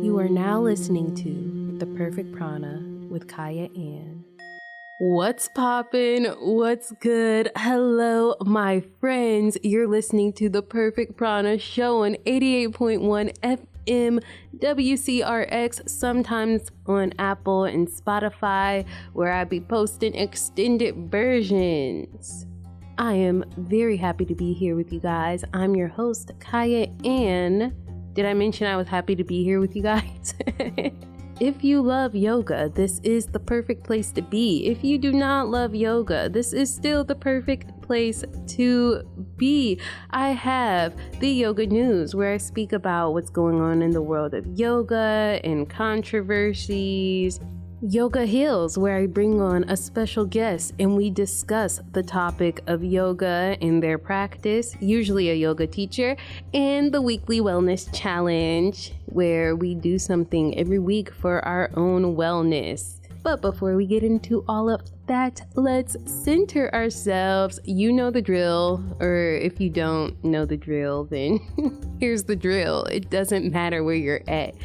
You are now listening to The Perfect Prana with Kyah Ann. What's poppin'? What's good? Hello, my friends. You're listening to The Perfect Prana show on 88.1 FM WCRX, sometimes on Apple and Spotify, where I be posting extended versions. I am very happy to be here with you guys. I'm your host, Kyah Ann. Did I mention I was happy to be here with you guys? If you love yoga, this is the perfect place to be. If you do not love yoga, this is still the perfect place to be. I have the yoga news, where I speak about what's going on in the world of yoga and controversies. Yoga Heals, where I bring on a special guest and we discuss the topic of yoga and their practice, usually a yoga teacher, and the weekly wellness challenge, where we do something every week for our own wellness. But before we get into all of that, let's center ourselves. You know the drill, or if you don't know the drill, then here's the drill. It doesn't matter where you're at.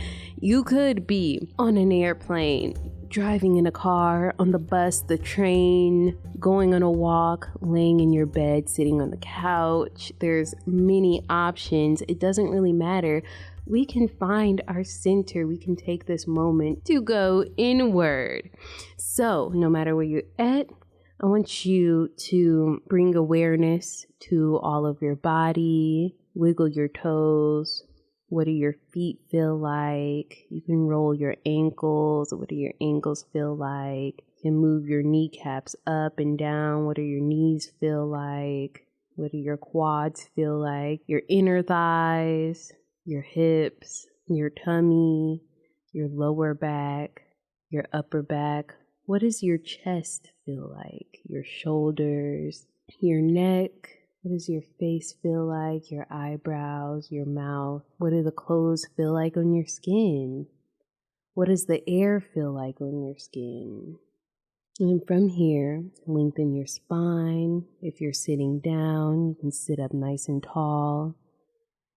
You could be on an airplane, driving in a car, on the bus, the train, going on a walk, laying in your bed, sitting on the couch. There's many options. It doesn't really matter. We can find our center. We can take this moment to go inward. So no matter where you're at, I want you to bring awareness to all of your body, wiggle your toes. What do your feet feel like? You can roll your ankles. What do your ankles feel like? You can move your kneecaps up and down. What do your knees feel like? What do your quads feel like? Your inner thighs, your hips, your tummy, your lower back, your upper back. What does your chest feel like? Your shoulders, your neck. What does your face feel like? Your eyebrows, your mouth? What do the clothes feel like on your skin? What does the air feel like on your skin? And from here, lengthen your spine. If you're sitting down, you can sit up nice and tall.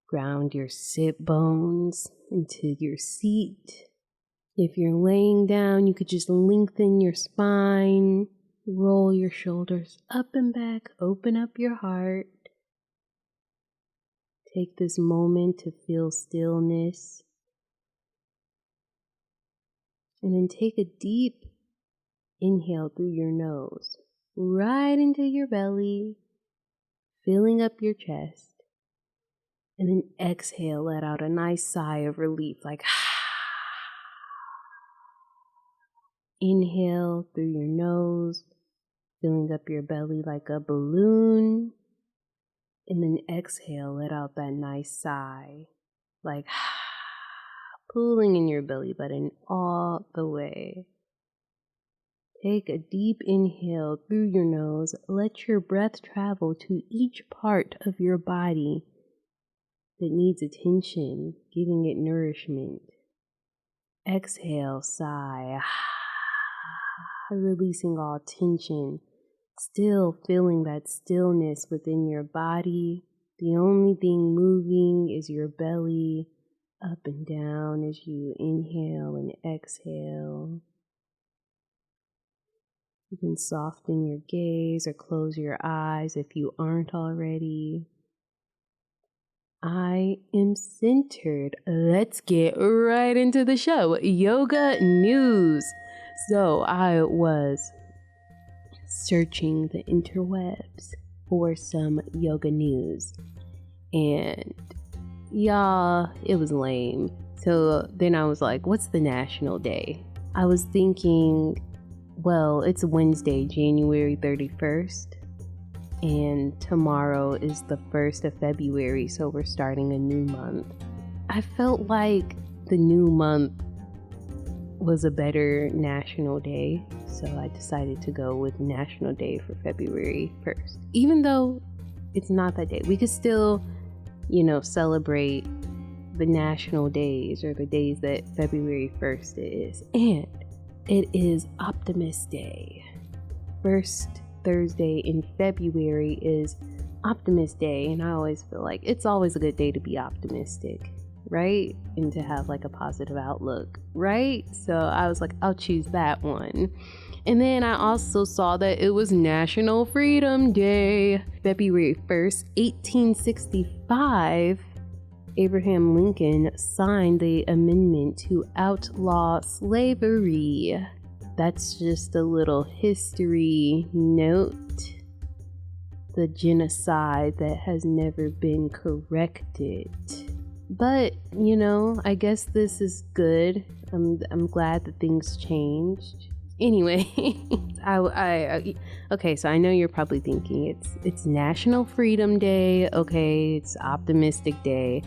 Ground your sit bones into your seat. If you're laying down, you could just lengthen your spine. Roll your shoulders up and back, open up your heart. Take this moment to feel stillness. And then take a deep inhale through your nose, right into your belly, filling up your chest. And then exhale, let out a nice sigh of relief, like inhale through your nose, filling up your belly like a balloon, and then exhale, let out that nice sigh, like pulling in your belly button all the way. Take a deep inhale through your nose. Let your breath travel to each part of your body that needs attention, giving it nourishment. Exhale, sigh, releasing all tension. Still feeling that stillness within your body. The only thing moving is your belly, up and down as you inhale and exhale. You can soften your gaze or close your eyes if you aren't already. I am centered. Let's get right into the show. Yoga news. So I was searching the interwebs for some yoga news, and y'all, it was lame. So then I was like, what's the national day? I was thinking, well, it's Wednesday, January 31st, and tomorrow is the 1st of February, so we're starting a new month. I felt like the new month was a better national day, so I decided to go with National Day for February 1st. Even though it's not that day, we could still, celebrate the national days or the days that February 1st is. And it is Optimist Day. First Thursday in February is Optimist Day, and I always feel like it's always a good day to be optimistic. right? And to have like a positive outlook, right? So I was like, I'll choose that one. And then I also saw that it was National Freedom Day, February 1st, 1865. Abraham Lincoln signed the amendment to outlaw slavery. That's just a little history note. The genocide that has never been corrected. But, you know, I guess this is good. I'm glad that things changed. Anyway, okay, so I know you're probably thinking it's National Freedom Day. Okay, it's Optimistic Day.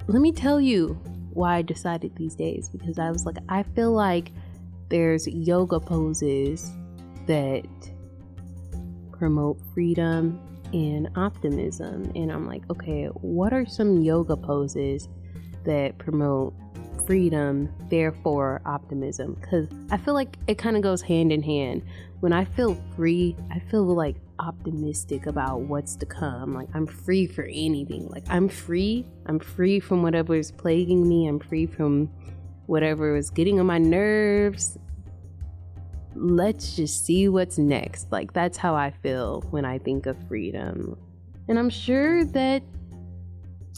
Let me tell you why I decided these days, because I was like, I feel like there's yoga poses that promote freedom and optimism, and I'm like, okay, what are some yoga poses that promote freedom, therefore optimism? Because I feel like it kind of goes hand in hand. When I feel free, I feel like optimistic about what's to come. Like I'm free for anything. Like I'm free from whatever is plaguing me. I'm free from whatever is getting on my nerves. Let's just see what's next. Like that's how I feel when I think of freedom. And I'm sure that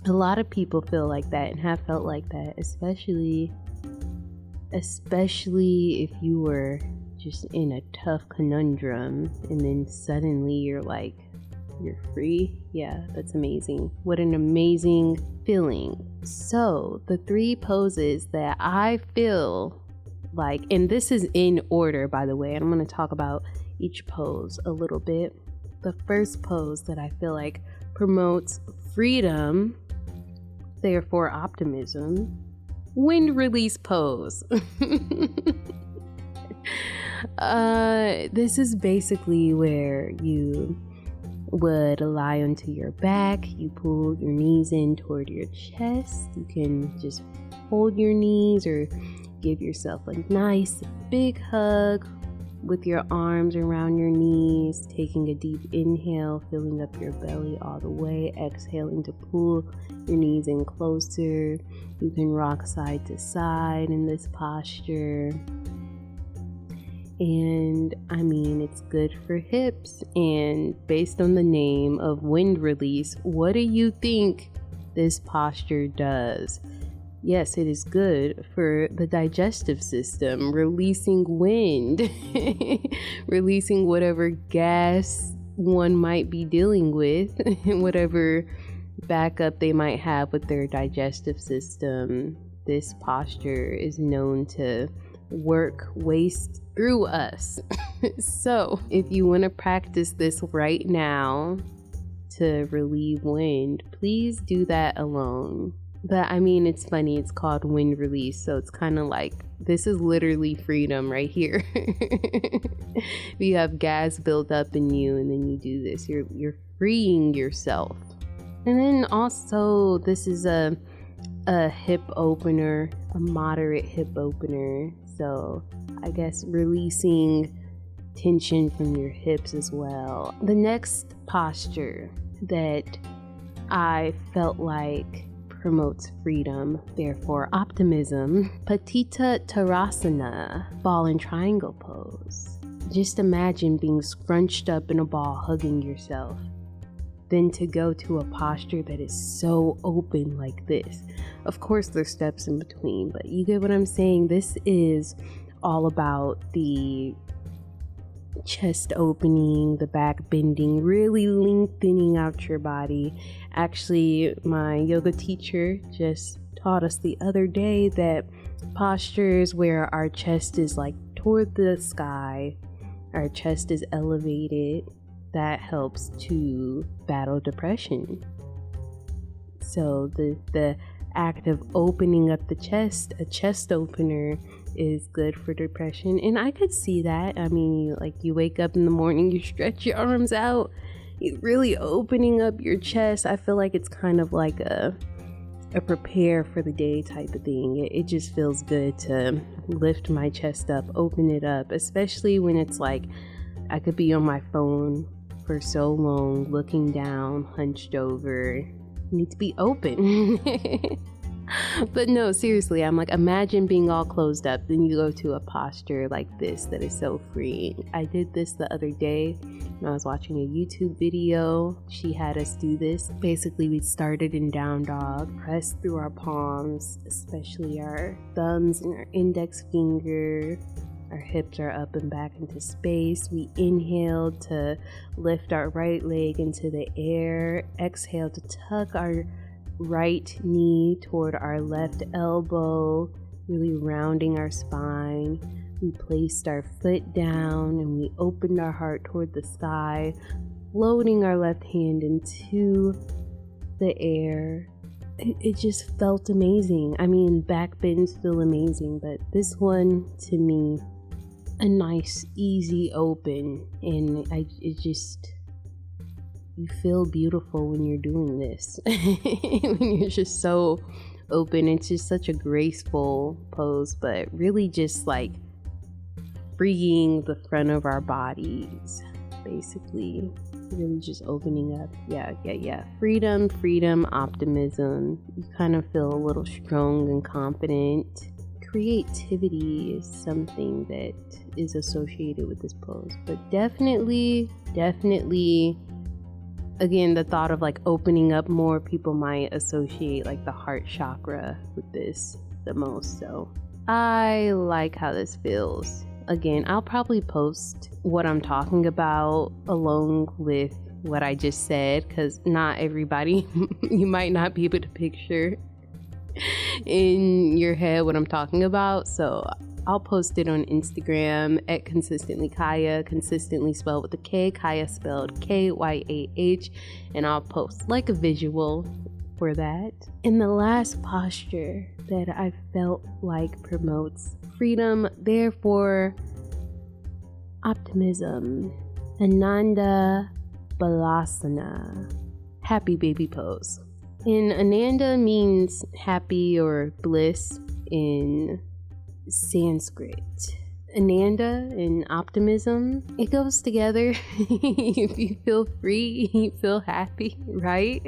a lot of people feel like that and have felt like that, especially if you were just in a tough conundrum and then suddenly you're free. Yeah, that's amazing. What an amazing feeling. So the 3 poses that I feel like, and this is in order, by the way, and I'm going to talk about each pose a little bit. The first pose that I feel like promotes freedom, therefore optimism, wind release pose. This is basically where you would lie onto your back, you pull your knees in toward your chest, you can just hold your knees or give yourself a nice big hug with your arms around your knees, taking a deep inhale, filling up your belly all the way, exhaling to pull your knees in closer. You can rock side to side in this posture. And I mean, it's good for hips. And based on the name of wind release, what do you think this posture does? Yes, it is good for the digestive system, releasing wind, releasing whatever gas one might be dealing with, whatever backup they might have with their digestive system. This posture is known to work waste through us. So if you want to practice this right now to relieve wind, please do that alone. But I mean, it's funny, it's called wind release, so it's kind of like, this is literally freedom right here. You have gas built up in you and then you do this, you're freeing yourself. And then also, this is a hip opener, a moderate hip opener, so I guess releasing tension from your hips as well. The next posture that I felt like promotes freedom, therefore optimism, Patita Tarasana, ball and triangle pose. Just imagine being scrunched up in a ball, hugging yourself. Then to go to a posture that is so open like this. Of course there's steps in between, but you get what I'm saying? This is all about the chest opening, the back bending, really lengthening out your body. Actually, my yoga teacher just taught us the other day that postures where our chest is like toward the sky, our chest is elevated, that helps to battle depression. So the act of opening up the chest, a chest opener, is good for depression. And I could see that. I mean, you wake up in the morning, you stretch your arms out, you're really opening up your chest. I feel like it's kind of like a prepare for the day type of thing. It just feels good to lift my chest up, open it up, especially when it's like I could be on my phone for so long, looking down, hunched over. You need to be open. But no, seriously, I'm like, imagine being all closed up, then you go to a posture like this that is so freeing. I did this the other day when I was watching a YouTube video. She had us do this. Basically, we started in down dog, pressed through our palms, especially our thumbs and our index finger. Our hips are up and back into space. We inhaled to lift our right leg into the air. Exhale to tuck our right knee toward our left elbow, really rounding our spine. We placed our foot down and we opened our heart toward the sky, floating our left hand into the air. It just felt amazing. I mean, back bends feel amazing, but this one, to me, a nice, easy open, and you feel beautiful when you're doing this. When you're just so open, it's just such a graceful pose, but really just like freeing the front of our bodies, basically. Really just opening up. Yeah. Freedom, optimism. You kind of feel a little strong and confident. Creativity is something that is associated with this pose, but definitely, again, the thought of like opening up more, people might associate like the heart chakra with this the most. So I like how this feels. Again, I'll probably post what I'm talking about along with what I just said, because not everybody, you might not be able to picture in your head what I'm talking about. So I'll post it on Instagram at consistently Kyah, consistently spelled with a K, Kyah spelled Kyah, and I'll post like a visual for that. And the last posture that I felt like promotes freedom, therefore optimism, Ananda Balasana, happy baby pose. And Ananda means happy or bliss in Sanskrit. Ananda and optimism, it goes together. If you feel free, you feel happy, right?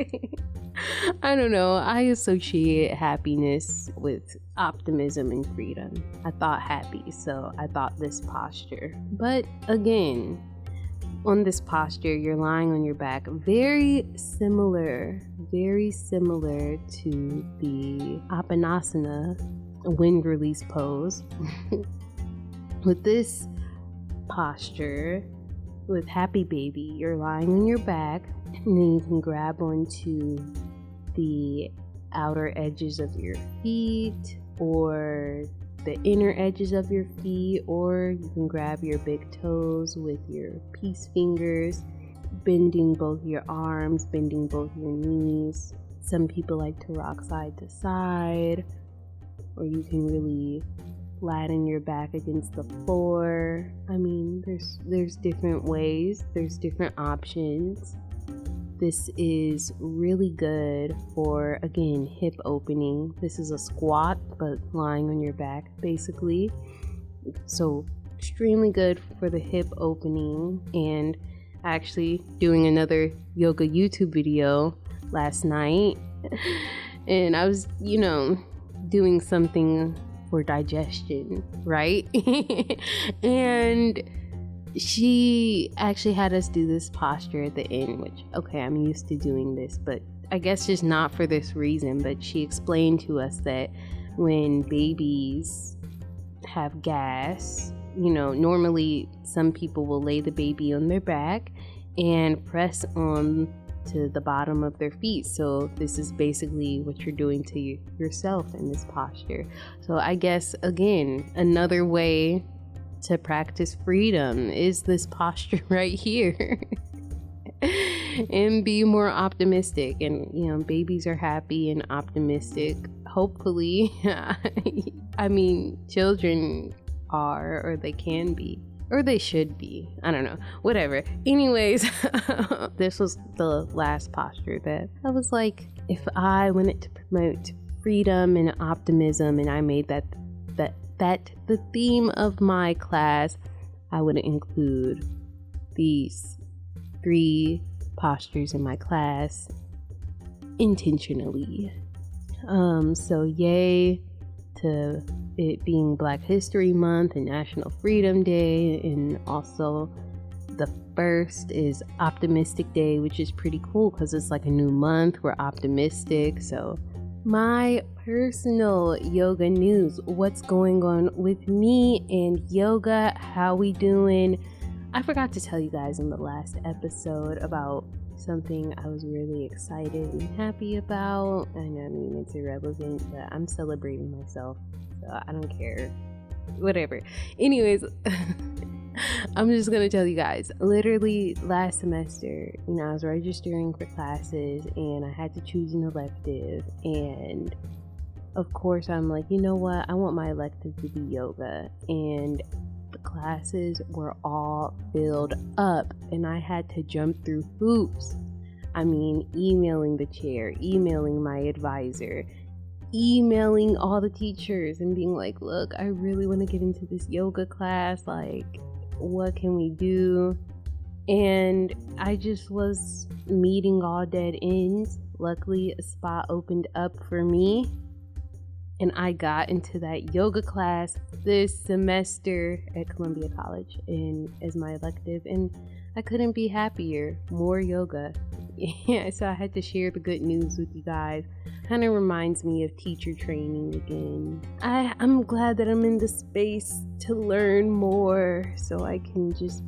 I don't know. I associate happiness with optimism and freedom. I thought happy, so I thought this posture. But again, on this posture, you're lying on your back, very similar to the Apanasana, wind release pose. With this posture, with happy baby, you're lying on your back, and then you can grab onto the outer edges of your feet or the inner edges of your feet, or you can grab your big toes with your peace fingers, bending both your arms, bending both your knees. Some people like to rock side to side, or you can really flatten your back against the floor. I mean, there's different ways, there's different options. This is really good for, again, hip opening. This is a squat, but lying on your back, basically. So extremely good for the hip opening. And actually doing another yoga YouTube video last night, and I was, doing something for digestion, right? And she actually had us do this posture at the end, which, okay, I'm used to doing this, but I guess just not for this reason. But she explained to us that when babies have gas, normally some people will lay the baby on their back and press on to the bottom of their feet. So this is basically what you're doing to yourself in this posture. So I guess, again, another way to practice freedom is this posture right here. And be more optimistic. And babies are happy and optimistic, hopefully. I mean, children are, or they can be, or they should be. I don't know, whatever. Anyways, this was the last posture that I was like, if I wanted to promote freedom and optimism, and I made that the theme of my class, I would include these 3 postures in my class intentionally. So yay to it being Black History Month and National Freedom Day, and also the 1st is Optimistic Day, which is pretty cool because it's like a new month. We're optimistic. So my personal yoga news, what's going on with me and yoga, how we doing? I forgot to tell you guys in the last episode about something I was really excited and happy about. I mean, it's irrelevant, but I'm celebrating myself, so I don't care. Whatever. Anyways, I'm just gonna tell you guys, literally last semester, I was registering for classes and I had to choose an elective, and of course I'm like, you know what, I want my elective to be yoga, and the classes were all filled up and I had to jump through hoops. I mean, emailing the chair, emailing my advisor, emailing all the teachers and being like, look, I really want to get into this yoga class, like, what can we do? And I just was meeting all dead ends. Luckily, a spot opened up for me and I got into that yoga class this semester at Columbia College and as my elective, and I couldn't be happier. More yoga. Yeah, so I had to share the good news with you guys. Kind of reminds me of teacher training again. I'm glad that I'm in the space to learn more so I can just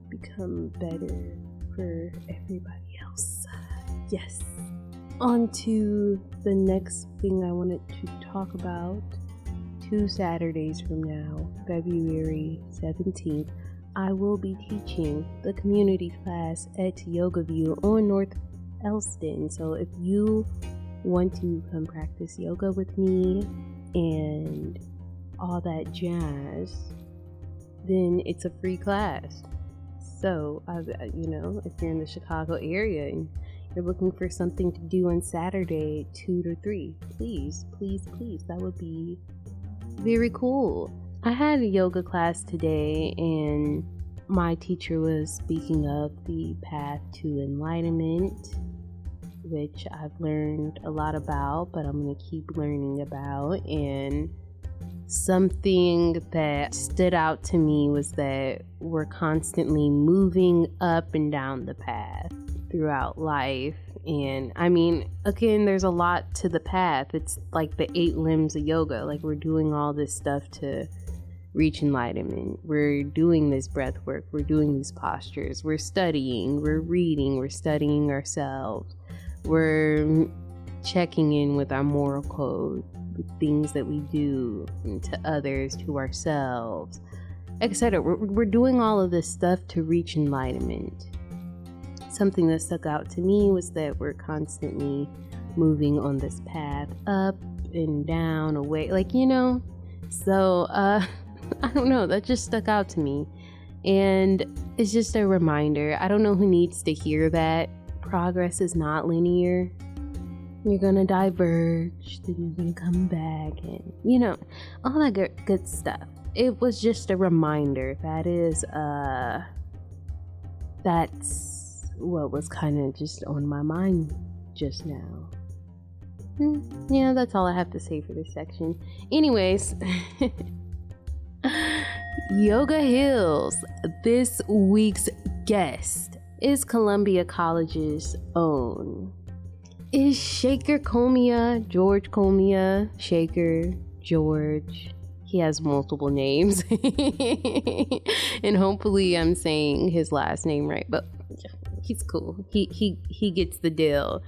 become better for everybody else. Yes. On to the next thing I wanted to talk about. 2 Saturdays from now, February 17th, I will be teaching the community class at Yoga View on North Elston. So if you want to come practice yoga with me and all that jazz, then it's a free class. So, if you're in the Chicago area and you're looking for something to do on Saturday, 2 to 3, please, that would be very cool. I had a yoga class today and my teacher was speaking of the path to enlightenment, which I've learned a lot about, but I'm going to keep learning about. And something that stood out to me was that we're constantly moving up and down the path throughout life. And I mean, again, there's a lot to the path. It's like the 8 limbs of yoga. Like, we're doing all this stuff to reach enlightenment. We're doing this breath work. We're doing these postures. We're studying. We're reading. We're studying ourselves. We're checking in with our moral code, the things that we do to others, to ourselves, etc. We're doing all of this stuff to reach enlightenment. Something that stuck out to me was that we're constantly moving on this path up and down, away, so I don't know, that just stuck out to me, and it's just a reminder. I don't know who needs to hear that. Progress is not linear. You're gonna diverge, then you're gonna come back, and all that good stuff. It was just a reminder. That's what was kind of just on my mind just now. Yeah, that's all I have to say for this section. Anyways, Yoga Hills. This week's guest is Columbia College's own. Is Shaker Comia, George Comia, Shaker, George. He has multiple names. And hopefully I'm saying his last name right, but he's cool. He gets the deal.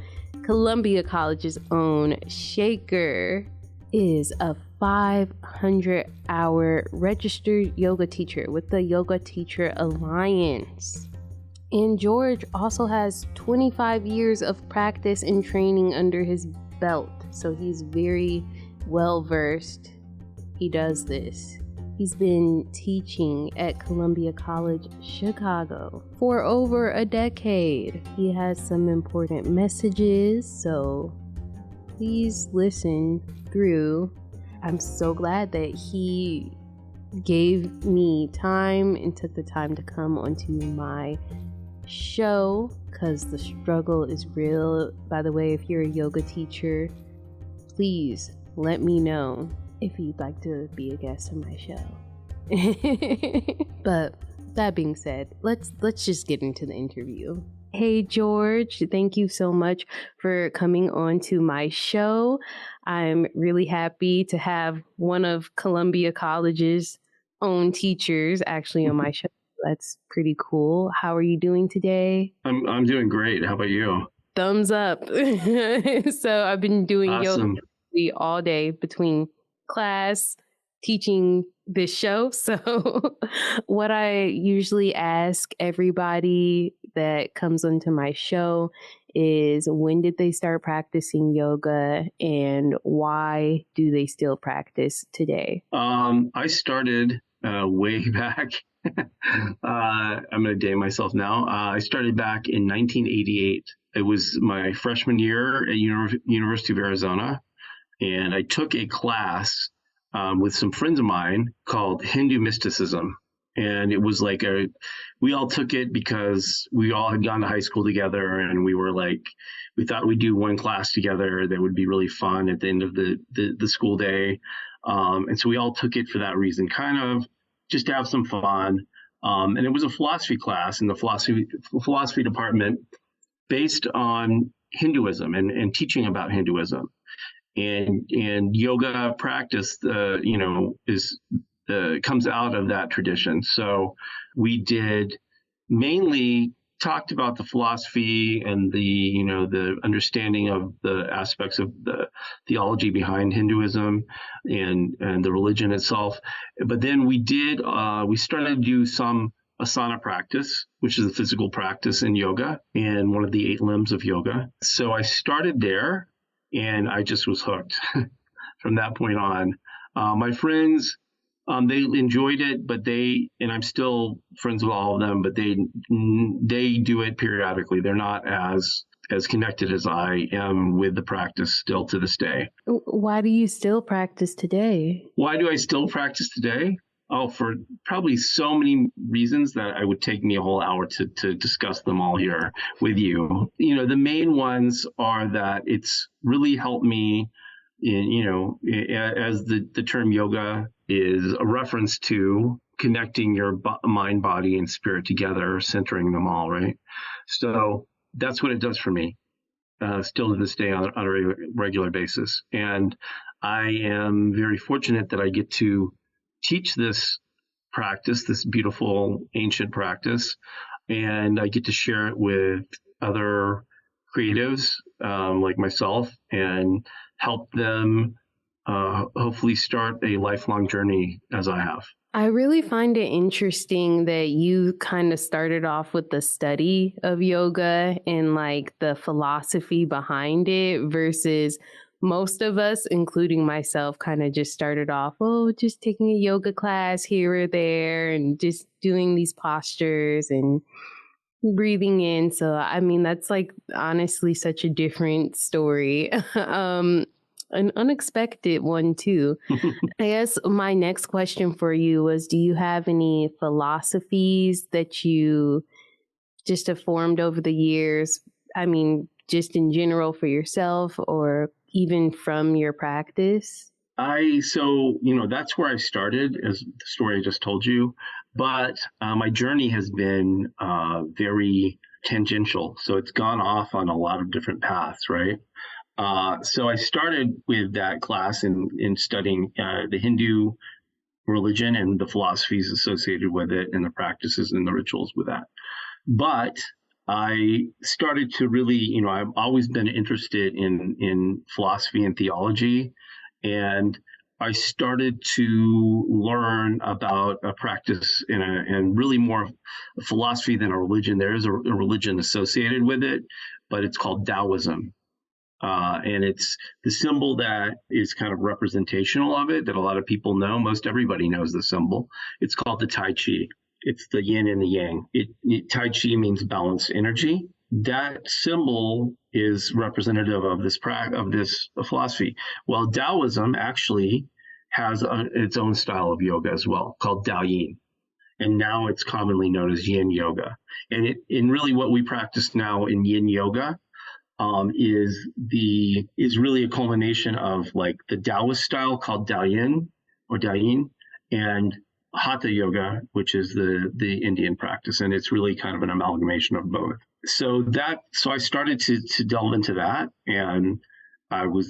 Columbia College's own Shaker is a 500-hour registered yoga teacher with the Yoga Teacher Alliance. And George also has 25 years of practice and training under his belt, so he's very well versed. He does this. He's been teaching at Columbia College, Chicago for over a decade. He has some important messages, so please listen through. I'm so glad that he gave me time and took the time to come onto my show, because the struggle is real. By the way, if you're a yoga teacher, please let me know if you'd like to be a guest on my show. But that being said, let's just get into the interview. Hey George, thank you so much for coming on to my show. I'm really happy to have one of Columbia College's own teachers actually on my show. That's pretty cool. How are you doing today? I'm doing great. How about you? Thumbs up. So I've been doing Awesome. yoga all day between class, teaching this show. So what I usually ask everybody that comes onto my show is, when did they start practicing yoga and why do they still practice today? I started way back. I'm going to date myself now. I started back in 1988. It was my freshman year at University of Arizona, and I took a class with some friends of mine called Hindu Mysticism. And it was like we all took it because we all had gone to high school together, and we thought we'd do one class together that would be really fun at the end of the school day. And so we all took it for that reason, kind of just to have some fun. And it was a philosophy class in the philosophy department based on Hinduism and teaching about Hinduism. And yoga practice, comes out of that tradition. So we did mainly talked about the philosophy and the understanding of the aspects of the theology behind Hinduism and the religion itself. But then we started to do some asana practice, which is a physical practice in yoga and one of the 8 limbs of yoga. So I started there and I just was hooked from that point on. My friends, they enjoyed it, and I'm still friends with all of them, but they do it periodically. They're not as connected as I am with the practice still to this day. Why do you still practice today? Why do I still practice today? Oh, for probably so many reasons that it would take me a whole hour to discuss them all here with you. The main ones are that it's really helped me as the term yoga is a reference to connecting your mind, body, and spirit together, centering them all, right? So that's what it does for me, still to this day on a regular basis. And I am very fortunate that I get to teach this practice, this beautiful ancient practice, and I get to share it with other creatives like myself and help them hopefully start a lifelong journey as I have. I really find it interesting that you kind of started off with the study of yoga and like the philosophy behind it versus most of us, including myself, kind of just started off, just taking a yoga class here or there and just doing these postures and breathing in. So, I mean, that's like honestly such a different story. An unexpected one too. I guess my next question for you was, do you have any philosophies that you just have formed over the years? I mean, just in general for yourself or even from your practice? That's where I started, as the story I just told you. But my journey has been very tangential. So it's gone off on a lot of different paths, right? So I started with that class in studying the Hindu religion and the philosophies associated with it and the practices and the rituals with that. But I started to really, I've always been interested in philosophy and theology. And I started to learn about a practice and really more philosophy than a religion. There is a religion associated with it, but it's called Taoism. And it's the symbol that is kind of representational of it that a lot of people know. Most everybody knows the symbol. It's called the Tai Chi. It's the yin and the yang. Tai Chi means balanced energy. That symbol is representative of this philosophy. Well, Taoism actually has its own style of yoga as well, called Tao Yin. And now it's commonly known as Yin Yoga. And really what we practice now in Yin Yoga is really a culmination of like the Taoist style called Dayin, and Hatha yoga, which is the Indian practice, and it's really kind of an amalgamation of both. So I started to delve into that, and I was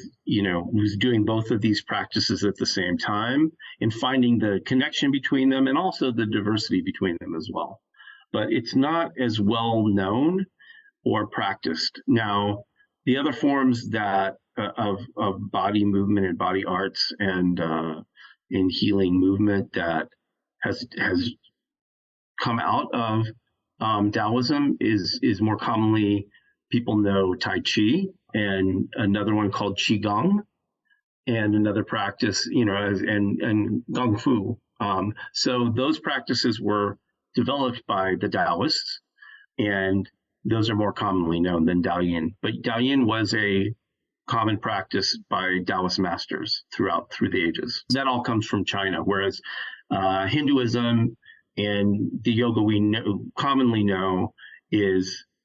doing both of these practices at the same time and finding the connection between them and also the diversity between them as well. But it's not as well known or practiced. Now, the other forms that of body movement and body arts and in healing movement that has come out of Taoism is more commonly, people know Tai Chi, and another one called Qigong, and another practice, and Kung Fu. So those practices were developed by the Taoists, and those are more commonly known than Daoyin. But Daoyin was a common practice by Taoist masters through the ages. That all comes from China, whereas Hinduism and the yoga we commonly know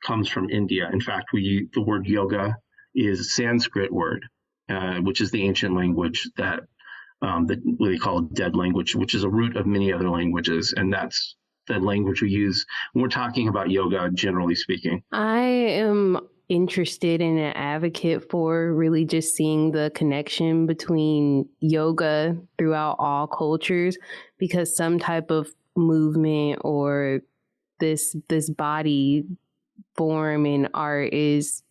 comes from India. In fact, the word yoga is a Sanskrit word, which is the ancient language that what they call dead language, which is a root of many other languages, and that's the language we use when we're talking about yoga, generally speaking. I am interested and an advocate for really just seeing the connection between yoga throughout all cultures, because some type of movement or this body form and art it's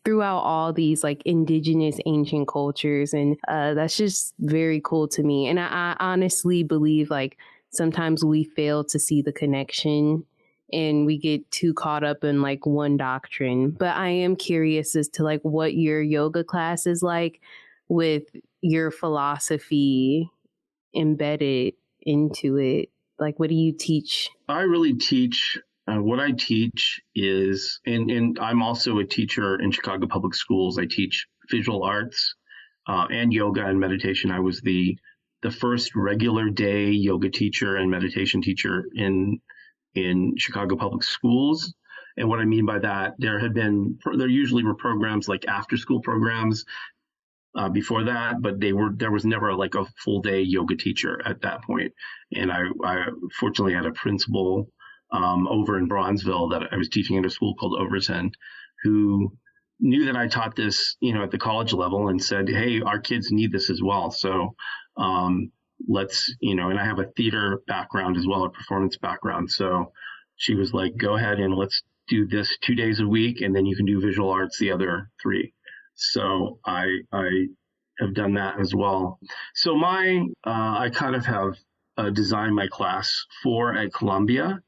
throughout all these like indigenous ancient cultures, and that's just very cool to me. And I honestly believe like sometimes we fail to see the connection and we get too caught up in like one doctrine. But I am curious as to like what your yoga class is like with your philosophy embedded into it. Like, what do you teach? I really teach, what I teach is, and I'm also a teacher in Chicago Public Schools. I teach visual arts and yoga and meditation. I was the first regular day yoga teacher and meditation teacher in Chicago Public Schools. And what I mean by that, there usually were programs like after school programs before that, but there was never like a full day yoga teacher at that point. And I fortunately had a principal over in Bronzeville that I was teaching at a school called Overton, who knew that I taught this, at the college level, and said, "Hey, our kids need this as well. So let's, and I have a theater background as well, a performance background. So she was like, go ahead and let's do this 2 days a week, and then you can do visual arts the other 3. So I have done that as well. So I kind of have designed my class at Columbia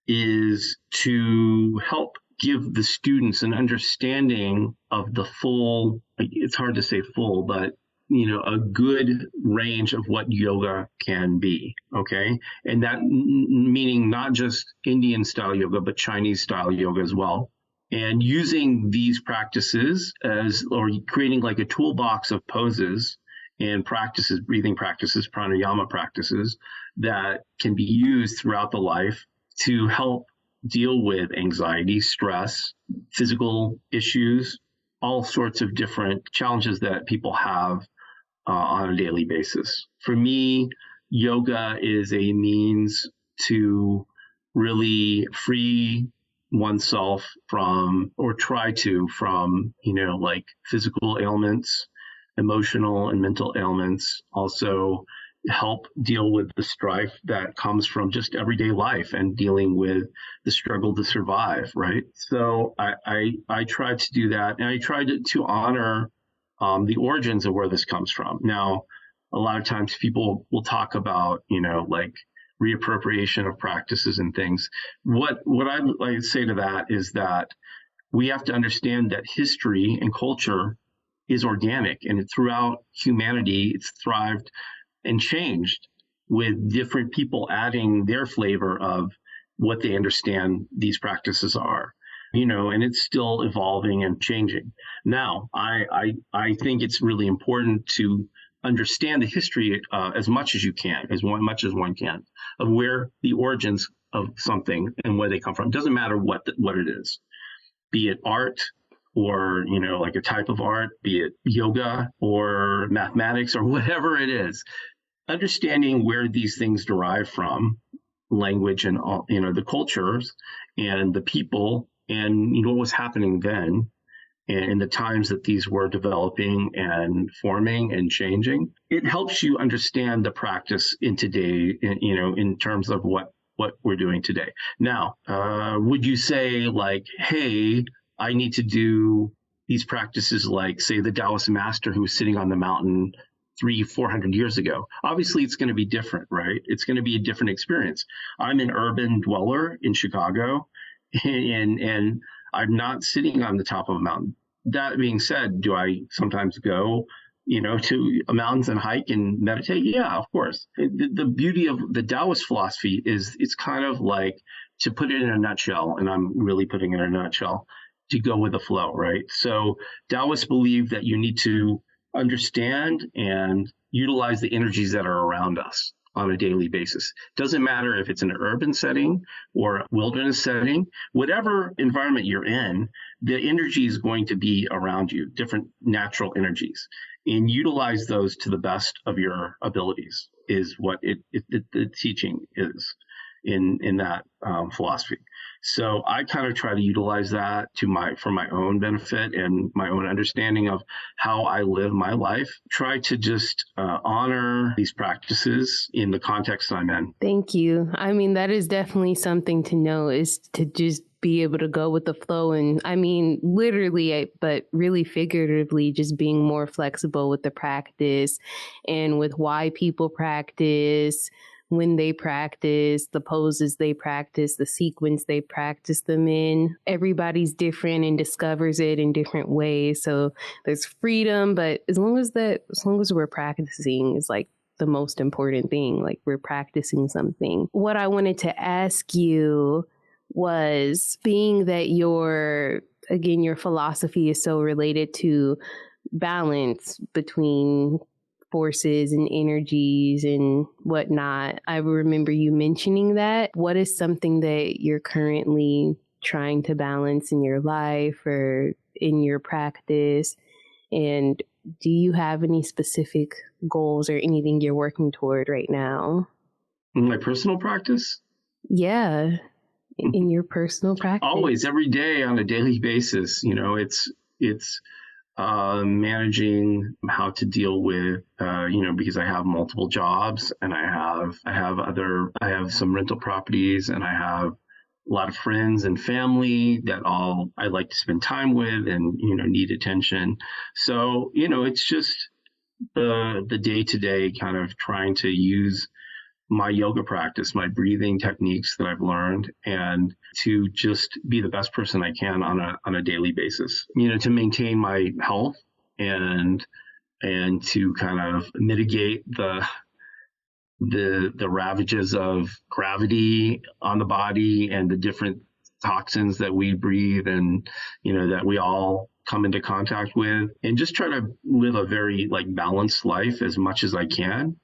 is to help give the students an understanding of the full, it's hard to say full, but a good range of what yoga can be. Okay. And that meaning not just Indian style yoga, but Chinese style yoga as well. And using these practices or creating like a toolbox of poses and practices, breathing practices, pranayama practices that can be used throughout the life to help deal with anxiety, stress, physical issues, all sorts of different challenges that people have on a daily basis. For me, yoga is a means to really free oneself from like physical ailments, emotional and mental ailments, also help deal with the strife that comes from just everyday life and dealing with the struggle to survive, right? So I tried to do that, and I tried to honor the origins of where this comes from. Now, a lot of times people will talk about, like reappropriation of practices and things. What I like to say to that is that we have to understand that history and culture is organic, and throughout humanity, it's thrived and changed with different people adding their flavor of what they understand these practices are. And it's still evolving and changing. Now, I think it's really important to understand the history as much as you can, much as one can, of where the origins of something and where they come from. It doesn't matter what it is, be it art or, like a type of art, be it yoga or mathematics or whatever it is, understanding where these things derive from, language and all, the cultures and the people, and what was happening then and in the times that these were developing and forming and changing. It helps you understand the practice in today, in terms of what we're doing today. Now, would you say like, hey, I need to do these practices like, say, the Taoist master who was sitting on the mountain 300-400 years ago? Obviously, it's going to be different, right? It's going to be a different experience. I'm an urban dweller in Chicago, and I'm not sitting on the top of a mountain. That being said, do I sometimes go, to mountains and hike and meditate? Yeah, of course. The beauty of the Taoist philosophy is it's kind of like, to put it in a nutshell, and I'm really putting it in a nutshell, to go with the flow, right? So Taoists believe that you need to understand and utilize the energies that are around us on a daily basis. Doesn't matter if it's an urban setting or a wilderness setting, whatever environment you're in, the energy is going to be around you, different natural energies, and utilize those to the best of your abilities is what the teaching is in that philosophy. So I kind of try to utilize that for my own benefit and my own understanding of how I live my life. Try to just honor these practices in the context I'm in. Thank you. I mean, that is definitely something to know, is to just be able to go with the flow. And I mean, literally, but really figuratively, just being more flexible with the practice and with why people practice, when they practice, the poses they practice, the sequence they practice them in. Everybody's different and discovers it in different ways. So there's freedom, but as long as we're practicing is like the most important thing, like we're practicing something. What I wanted to ask you was, being that your philosophy is so related to balance between forces and energies and whatnot. I remember you mentioning that. What is something that you're currently trying to balance in your life or in your practice? And do you have any specific goals or anything you're working toward right now? In my personal practice? Yeah, in your personal practice. Always, every day, on a daily basis. It's managing how to deal with, because I have multiple jobs and I have some rental properties and I have a lot of friends and family that I like to spend time with and, need attention. So, it's just the day-to-day kind of trying to use my yoga practice, my breathing techniques that I've learned, and to just be the best person I can on a daily basis, to maintain my health and to kind of mitigate the ravages of gravity on the body and the different toxins that we breathe and, that we all come into contact with, and just try to live a very balanced life as much as I can.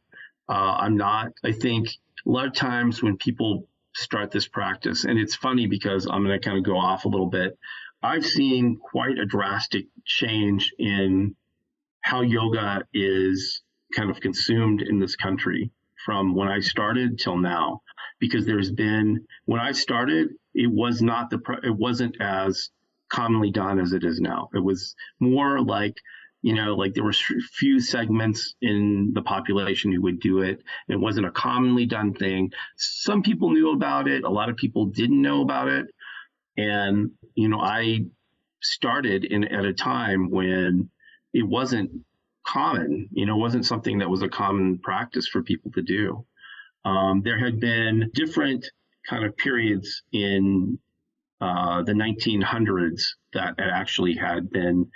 I think a lot of times when people start this practice, and it's funny because I'm going to kind of go off a little bit, I've seen quite a drastic change in how yoga is kind of consumed in this country from when I started till now. Because when I started, it wasn't as commonly done as it is now. It was more like, there were few segments in the population who would do it. It wasn't a commonly done thing. Some people knew about it. A lot of people didn't know about it. And, I started at a time when it wasn't common, it wasn't something that was a common practice for people to do. There had been different kind of periods in the 1900s that actually had been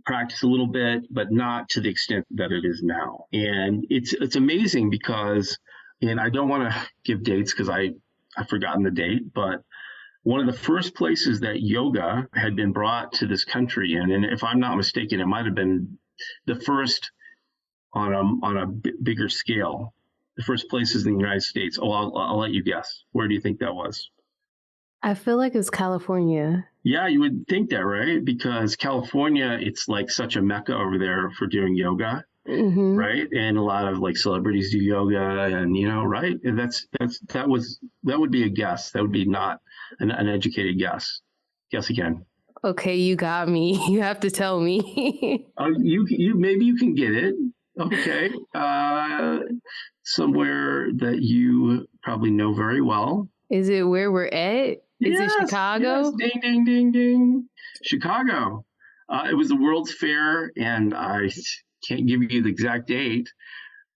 practiced a little bit, but not to the extent that it is now. And it's amazing because, and I don't want to give dates because I've forgotten the date, but one of the first places that yoga had been brought to this country, and if I'm not mistaken, it might have been the first on a bigger scale. The first places in the United States. Oh, I'll let you guess. Where do you think that was? I feel like it's California. Yeah, you would think that, right? Because California, it's like such a mecca over there for doing yoga, Mm-hmm. right? And a lot of like celebrities do yoga, and right? And that would be a guess. That would be not an educated guess. Guess again. Okay, you got me. You have to tell me. You maybe you can get it. Okay. Somewhere that you probably know very well. Is it where we're at? Is it Yes, yes. Chicago? Ding, ding, ding, ding. Chicago. It was the World's Fair, and I can't give you the exact date,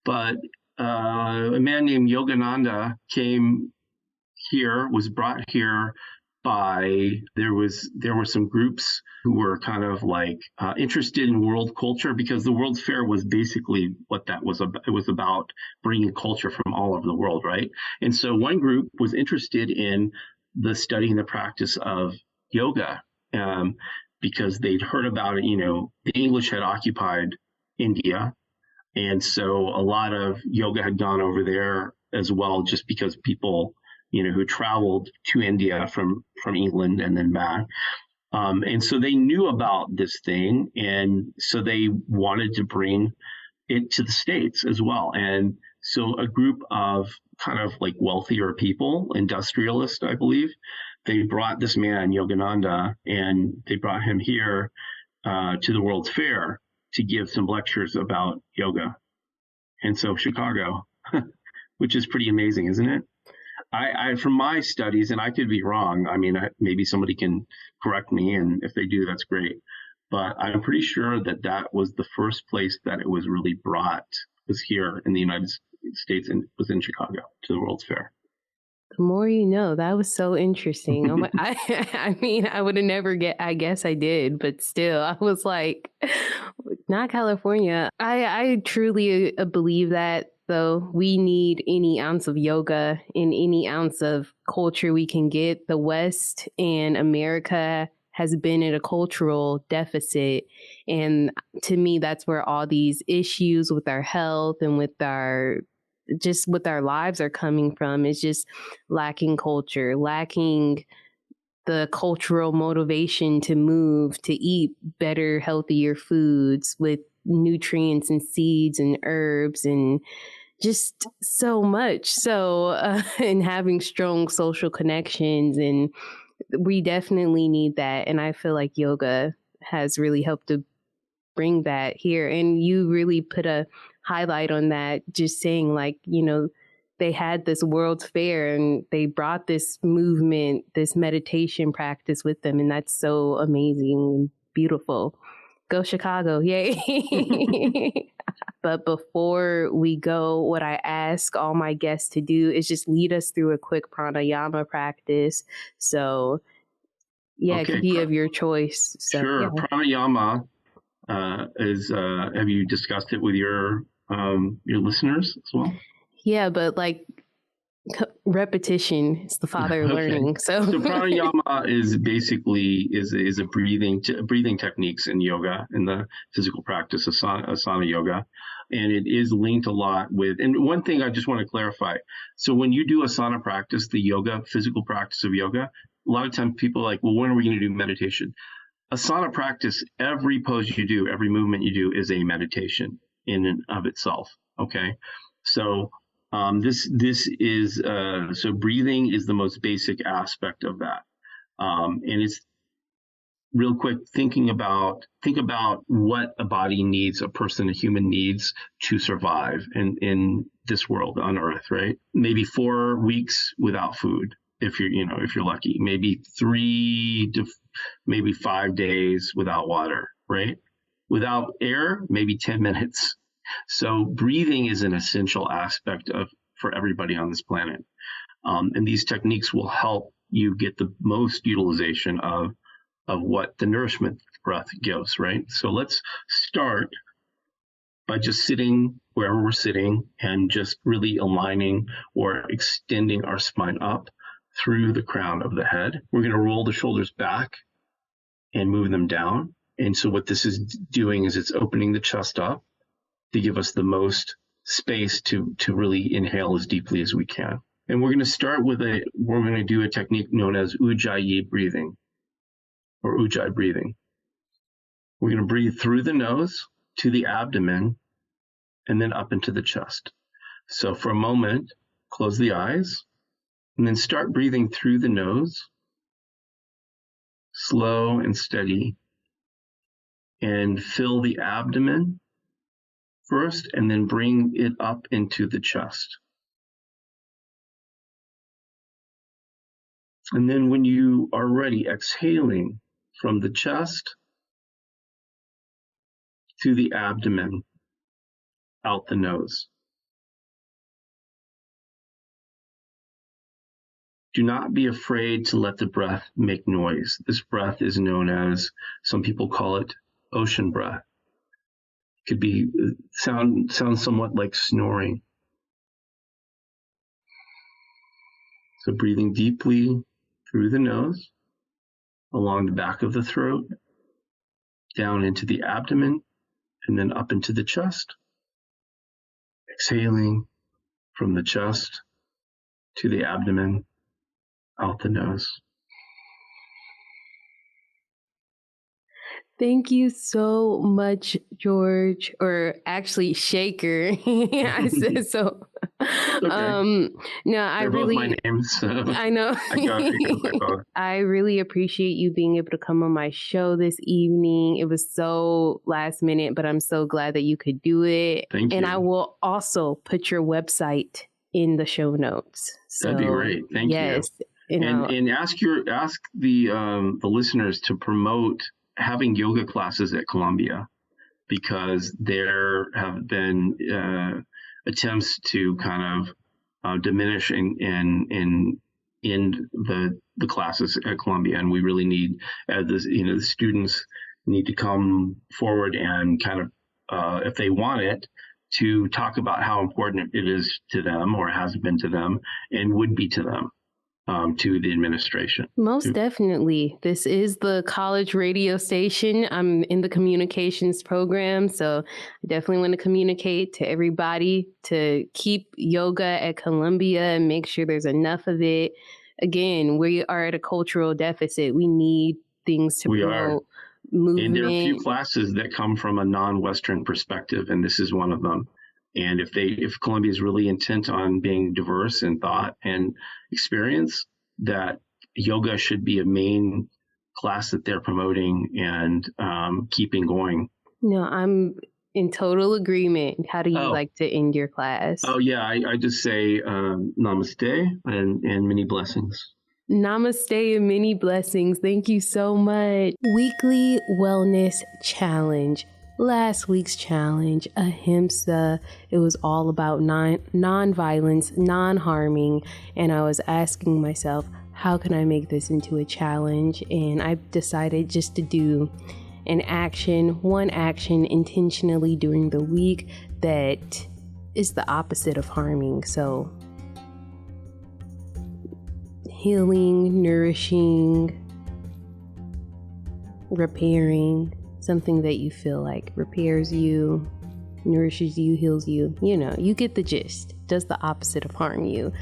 but a man named Yogananda came here, was brought here by there were some groups who were kind of like interested in world culture, because the World's Fair was basically what that was about. It was about bringing culture from all over the world, right? And so one group was interested in the study and the practice of yoga, because they'd heard about it. The English had occupied India, and so a lot of yoga had gone over there as well, just because people who traveled to India from England and then back. And so they knew about this thing. And so they wanted to bring it to the States as well. And so a group of kind of like wealthier people, industrialists, I believe, they brought this man, Yogananda, and they brought him here to the World's Fair to give some lectures about yoga. And so Chicago, which is pretty amazing, isn't it? I from my studies, and I could be wrong. I mean, maybe somebody can correct me, and if they do, that's great. But I'm pretty sure that was the first place that it was really brought, was here in the United States, and was in Chicago, to the World's Fair. The more you know. That was so interesting. I mean, I would have never I guess I did, but still, I was like, not California. I truly believe that, though. We need any ounce of yoga and any ounce of culture we can get. The West and America has been at a cultural deficit. And to me, that's where all these issues with our health and with our lives are coming from. Is just lacking culture, lacking the cultural motivation to move, to eat better, healthier foods with nutrients and seeds and herbs and just so much. So, and having strong social connections. And we definitely need that. And I feel like yoga has really helped to bring that here. And you really put a highlight on that, just saying like, they had this World's Fair and they brought this movement, this meditation practice with them. And that's so amazing and beautiful. Go Chicago. Yay. But before we go, what I ask all my guests to do is just lead us through a quick pranayama practice. So it could be of your choice. So, sure. Yeah. Pranayama is, have you discussed it with your listeners as well? Yeah, but like repetition is the father of learning. So pranayama is basically is a breathing techniques in yoga, in the physical practice of asana yoga, and it is linked a lot with. And one thing I just want to clarify: so when you do asana practice, the yoga physical practice of yoga, a lot of times people are like, well, when are we going to do meditation? Asana practice, every pose you do, every movement you do is a meditation in and of itself. Okay, so. This is so breathing is the most basic aspect of that, and it's real quick. Think about what a body needs, a human needs to survive in this world on Earth, right? Maybe 4 weeks without food, if you're lucky. Maybe 3 to maybe 5 days without water, right? Without air, maybe 10 minutes. So breathing is an essential aspect for everybody on this planet. And these techniques will help you get the most utilization of what the nourishment breath gives, right? So let's start by just sitting wherever we're sitting and just really aligning or extending our spine up through the crown of the head. We're going to roll the shoulders back and move them down. And so what this is doing is it's opening the chest up to give us the most space to really inhale as deeply as we can. And we're going to do a technique known as Ujjayi breathing or Ujjayi breathing. We're going to breathe through the nose to the abdomen and then up into the chest. So for a moment, close the eyes and then start breathing through the nose, slow and steady, and fill the abdomen first and then bring it up into the chest. And then when you are ready, exhaling from the chest to the abdomen, out the nose. Do not be afraid to let the breath make noise. This breath is known as, some people call it ocean breath. It could be sound somewhat like snoring. So breathing deeply through the nose, along the back of the throat, down into the abdomen, and then up into the chest. Exhaling from the chest to the abdomen, out the nose. Thank you so much, George, or actually Shaker. I said so. Okay. No, I They're really, both my names, so I know. I go by both. I really appreciate you being able to come on my show this evening. It was so last minute, but I'm so glad that you could do it. Thank And you. I will also put your website in the show notes. So, that'd be great. Thank you. And ask the listeners to promote having yoga classes at Columbia, because there have been attempts to kind of diminish in the classes at Columbia, and we really need the students need to come forward and kind of if they want it, to talk about how important it is to them, or has been to them, and would be to them. To the administration. Most definitely. This is the college radio station. I'm in the communications program, so I definitely want to communicate to everybody to keep yoga at Columbia and make sure there's enough of it. Again, we are at a cultural deficit. We need things to promote movement. And there are a few classes that come from a non-Western perspective, and this is one of them. And if Columbia is really intent on being diverse in thought and experience, that yoga should be a main class that they're promoting and keeping going. No, I'm in total agreement. How do you like to end your class? Oh, yeah. I just say namaste and many blessings. Namaste and many blessings. Thank you so much. Weekly Wellness Challenge. Last week's challenge, Ahimsa, it was all about non-violence, non-harming, and I was asking myself, how can I make this into a challenge? And I decided just to do one action intentionally during the week that is the opposite of harming. So healing, nourishing, repairing. Something that you feel like repairs you, nourishes you, heals you. You get the gist. Does the opposite of harm you.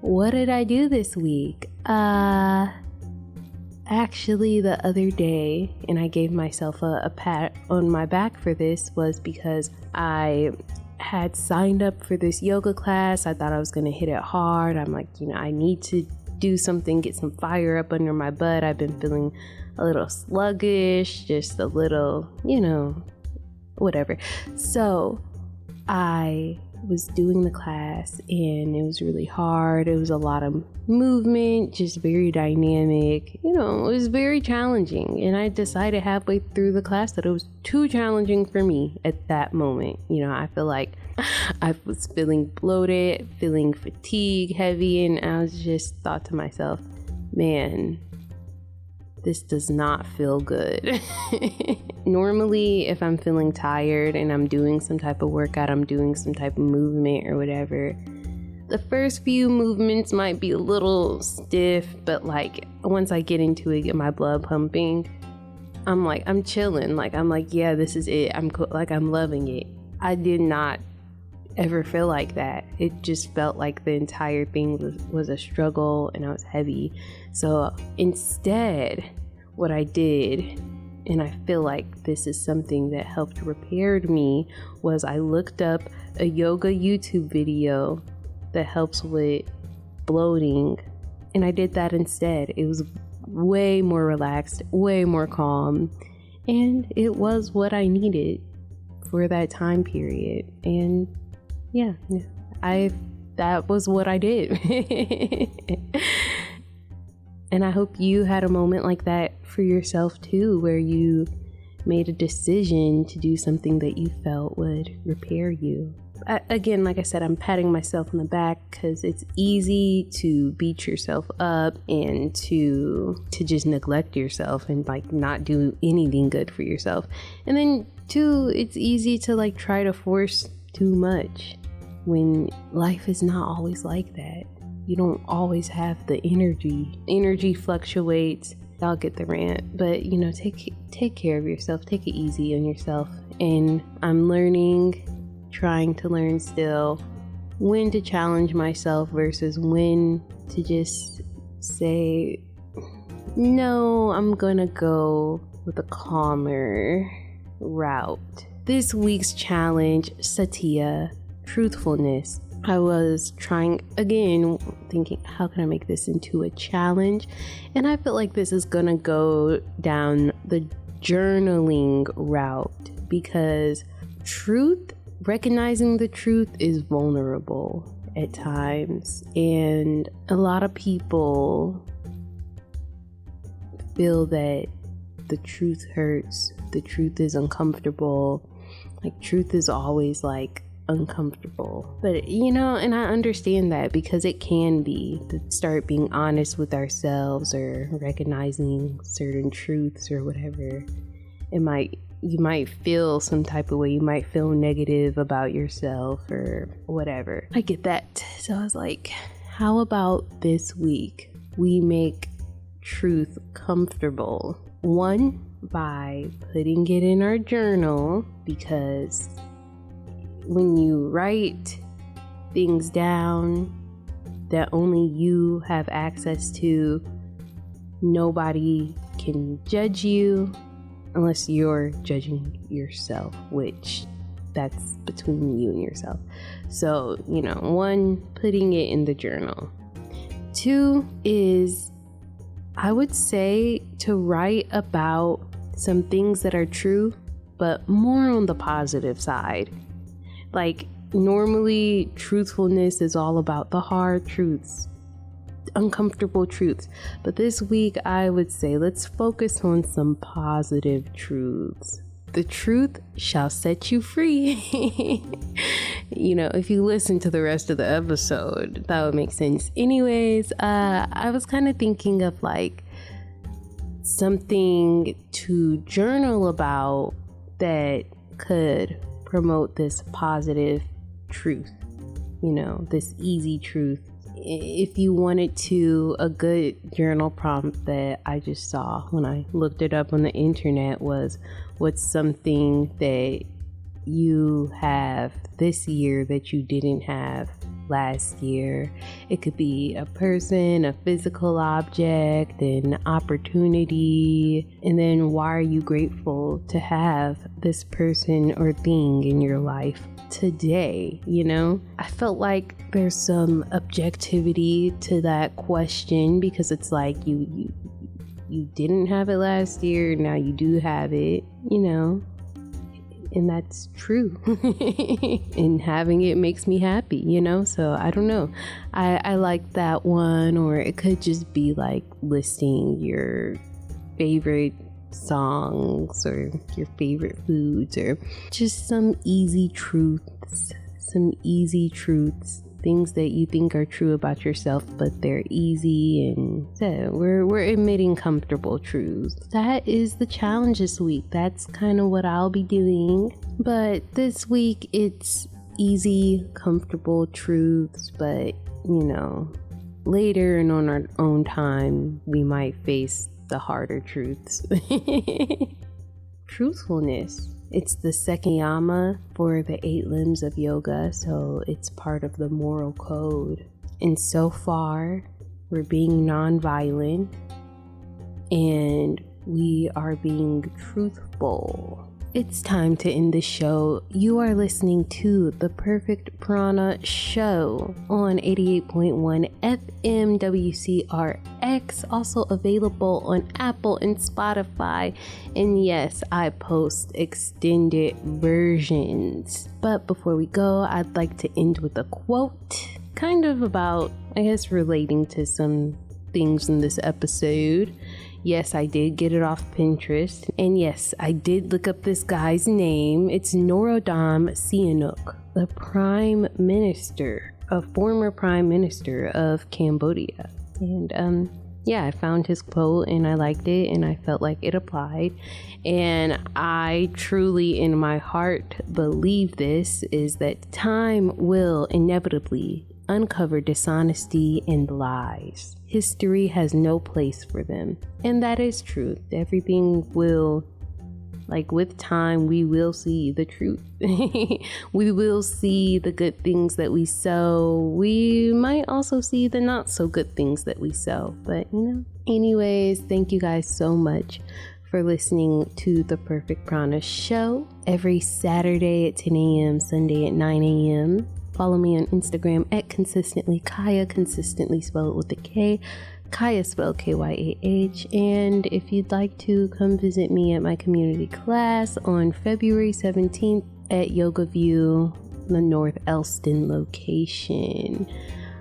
What did I do this week? Actually, the other day, and I gave myself a pat on my back for this, was because I had signed up for this yoga class. I thought I was going to hit it hard. I'm like, I need to do something, get some fire up under my butt. I've been feeling a little sluggish, just a little, whatever. So I was doing the class and it was really hard. It was a lot of movement, just very dynamic. It was very challenging. And I decided halfway through the class that it was too challenging for me at that moment. I feel like I was feeling bloated, feeling fatigued, heavy, and I was just thought to myself, man, this does not feel good. Normally, if I'm feeling tired and I'm doing some type of workout, I'm doing some type of movement or whatever, the first few movements might be a little stiff, but like once I get into it, get my blood pumping, I'm chilling. I'm like, yeah, this is it. I'm loving it. I did not ever feel like that. It just felt like the entire thing was a struggle and I was heavy. So instead, what I did, and I feel like this is something that helped repair me, was I looked up a yoga YouTube video that helps with bloating, and I did that instead. It was way more relaxed, way more calm, and it was what I needed for that time period. And yeah, that was what I did. And I hope you had a moment like that for yourself too, where you made a decision to do something that you felt would repair you. Again, like I said, I'm patting myself on the back because it's easy to beat yourself up and to just neglect yourself and like not do anything good for yourself. And then two, it's easy to like try to force too much when life is not always like that. You don't always have the energy. Energy fluctuates. I'll get the rant, but you know, take care of yourself. Take it easy on yourself. And I'm trying to learn still when to challenge myself versus when to just say, no, I'm gonna go with a calmer route. This week's challenge, Satya, truthfulness. I was trying again, thinking, how can I make this into a challenge? And I feel like this is gonna go down the journaling route because recognizing the truth is vulnerable at times. And a lot of people feel that the truth hurts, the truth is uncomfortable. Like, truth is always like uncomfortable, but you know, and I understand that because it can be to start being honest with ourselves or recognizing certain truths or whatever. You might feel some type of way, you might feel negative about yourself or whatever. I get that. So I was like, how about this week we make truth comfortable? One, by putting it in our journal, because when you write things down that only you have access to, nobody can judge you unless you're judging yourself, which that's between you and yourself. So, you know, one, putting it in the journal. Two is, I would say, to write about some things that are true, but more on the positive side. Like, normally truthfulness is all about the hard truths, uncomfortable truths. But this week, I would say, let's focus on some positive truths. The truth shall set you free. You know, if you listen to the rest of the episode, that would make sense. Anyways, I was kind of thinking of like something to journal about that could promote this positive truth, you know, this easy truth. If you wanted to, a good journal prompt that I just saw when I looked it up on the internet was, what's something that you have this year that you didn't have last year? It could be a person, a physical object, an opportunity, and then why are you grateful to have this person or thing in your life today? You know, I felt like there's some objectivity to that question because it's like you didn't have it last year, now you do have it, you know. And that's true. And having it makes me happy, you know? So I don't know. I like that one. Or it could just be like listing your favorite songs or your favorite foods or just some easy truths. Things that you think are true about yourself, but they're easy, and so we're admitting comfortable truths. That is the challenge this week. That's kind of what I'll be doing. But this week it's easy, comfortable truths, but you know, later and on our own time, we might face the harder truths. Truthfulness. It's the second yama for the 8 limbs of yoga, so it's part of the moral code. And so far, we're being nonviolent and we are being truthful. It's time to end the show. You are listening to The Perfect Prana Show on 88.1 FM WCRX, also available on Apple and Spotify. And yes, I post extended versions. But before we go, I'd like to end with a quote, kind of about, I guess, relating to some things in this episode. Yes, I did get it off Pinterest. And yes, I did look up this guy's name. It's Norodom Sihanouk, the former prime minister of Cambodia. And yeah, I found his quote and I liked it and I felt like it applied. And I truly, in my heart, believe this is that time will inevitably uncover dishonesty and lies. History has no place for them. And that is truth. Everything will, with time, we will see the truth. We will see the good things that we sow. We might also see the not so good things that we sow. But, anyways, thank you guys so much for listening to The Perfect Prana Show every Saturday at 10 a.m., Sunday at 9 a.m. Follow me on Instagram at consistently Kyah, consistently spelled with a K, Kyah spelled Kyah. And if you'd like to, come visit me at my community class on February 17th at Yoga View, the North Elston location.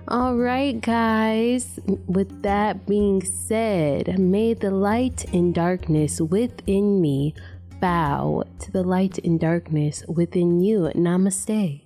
All right, guys, with that being said, may the light and darkness within me bow to the light and darkness within you. Namaste.